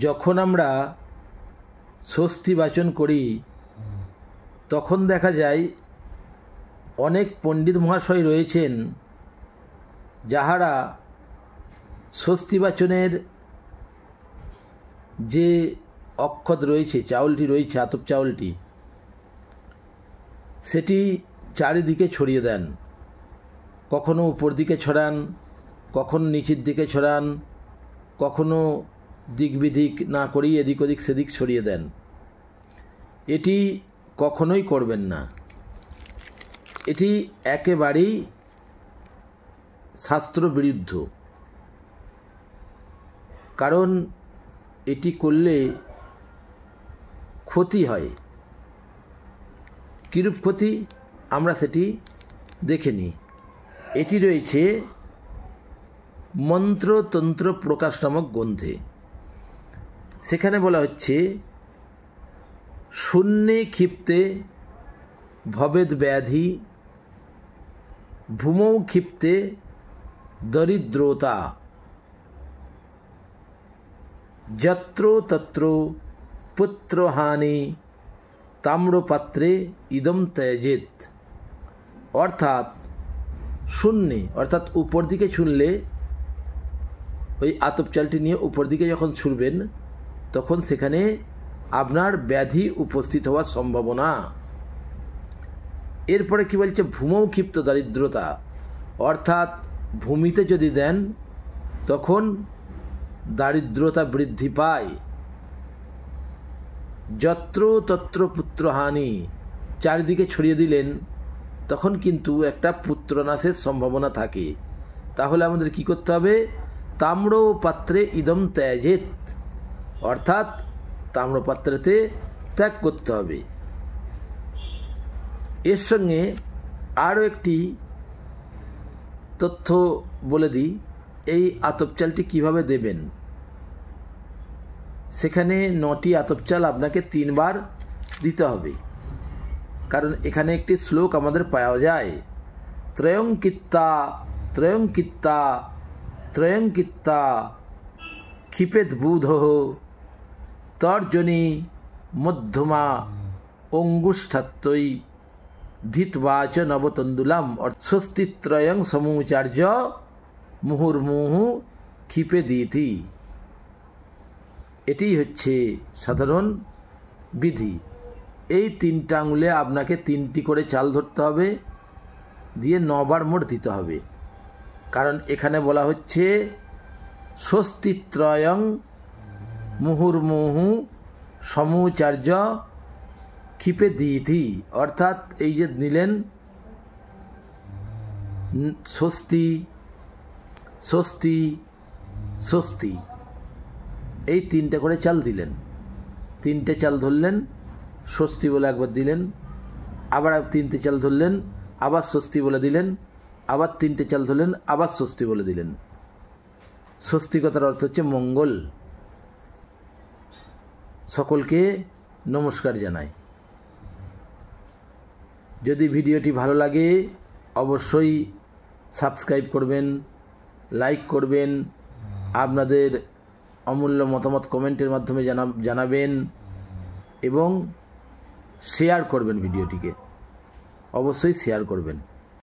যখন আমরা স্বস্তি বাচন করি তখন দেখা যায় অনেক পণ্ডিত মহাশয় রয়েছেন যাহারা স্বস্তি বাচনের যে অক্ষত রয়েছে, চাউলটি রয়েছে, আতপ চাউলটি, সেটি চারিদিকে ছড়িয়ে দেন। কখনো উপর দিকে ছড়ান, কখনো নিচের দিকে ছড়ান, কখনো দিক বিদিক না করিয়ে এদিক ওদিক সেদিক ছড়িয়ে দেন। এটি কখনোই করবেন না। এটি একেবারেই শাস্ত্র বিরুদ্ধ। কারণ এটি করলে ক্ষতি হয়। কিরূপ ক্ষতি আমরা সেটি দেখে নিই। এটি রয়েছে মন্ত্রতন্ত্র প্রকাশ নামক গ্রন্থে। সেখানে বলা হচ্ছে, শূন্যে ক্ষিপ্তে ভবেদ ব্যাধি, ভূমৌ ক্ষিপ্তে দরিদ্রতা, যত্র তত্র পুত্রহানি তাম্রপাত্রে ইদম ত্যজেত। অর্থাৎ শূন্যে, অর্থাৎ উপর দিকে ছুঁড়লে, ওই আতপ চালটি নিয়ে উপর দিকে যখন ছুঁড়বেন তখন সেখানে আপনার ব্যাধি উপস্থিত হওয়ার সম্ভাবনা। এরপরে কি বলছে, ভূমৌ ক্ষিপ্ত দারিদ্রতা, অর্থাৎ ভূমিতে যদি দেন তখন দারিদ্রতা বৃদ্ধি পায়। যত্র তত্র পুত্রহানি, চারিদিকে ছড়িয়ে দিলেন তখন কিন্তু একটা পুত্রনাশের সম্ভাবনা থাকে। তাহলে আমাদের কি করতে হবে, তাম্র পাত্রে ইদম ত্যজেত, অর্থাৎ তাম্রপাত্রেতে ত্যাগ করতে হবে। এর সঙ্গে আরও একটি তথ্য বলে দিই, এই আতপ চালটি কীভাবে দেবেন। সেখানে 9টি আতপ চাল আপনাকে 3 বার দিতে হবে। কারণ এখানে একটি শ্লোক আমাদের পাওয়া যায়, ত্রয়ঙ্কিত্তা ত্রয়ঙ্কিত্তা ত্রয়ঙ্কিত্তা ক্ষিপেদ বুধ তর্জনী মধ্যমা অঙ্গুষ্ঠাত্তৈ ধিতবাচ নবতন্দুলাম। স্বস্তিত্রয়ং সমুচার্য মুহুর্মুহু ক্ষিপে দিতি। এটি হচ্ছে সাধারণ বিধি। এই 3টা আঙুলে আপনাকে 3টি করে চাল ধরতে হবে, দিয়ে 9 বার মোট দিতে হবে। কারণ এখানে বলা হচ্ছে স্বস্তিত্রয়ং মুহুর্মুহু সমুচার্য ক্ষিপে দিতি। অর্থাৎ এই যে নিলেন স্বস্তি স্বস্তি স্বস্তি, এই 3টে করে চাল দিলেন। 3টে চাল ধরলেন, স্বস্তি বলে একবার দিলেন, আবার 3টে চাল ধরলেন, আবার স্বস্তি বলে দিলেন, আবার 3টে চাল ধরলেন, আবার স্বস্তি বলে দিলেন। স্বস্তি কথার অর্থ হচ্ছে মঙ্গল। সকলকে নমস্কার জানাই। যদি ভিডিওটি ভালো লাগে অবশ্যই সাবস্ক্রাইব করবেন, লাইক করবেন, আপনাদের অমূল্য মতামত কমেন্টের মাধ্যমে জানাবেন এবং শেয়ার করবেন। ভিডিওটিকে অবশ্যই শেয়ার করবেন।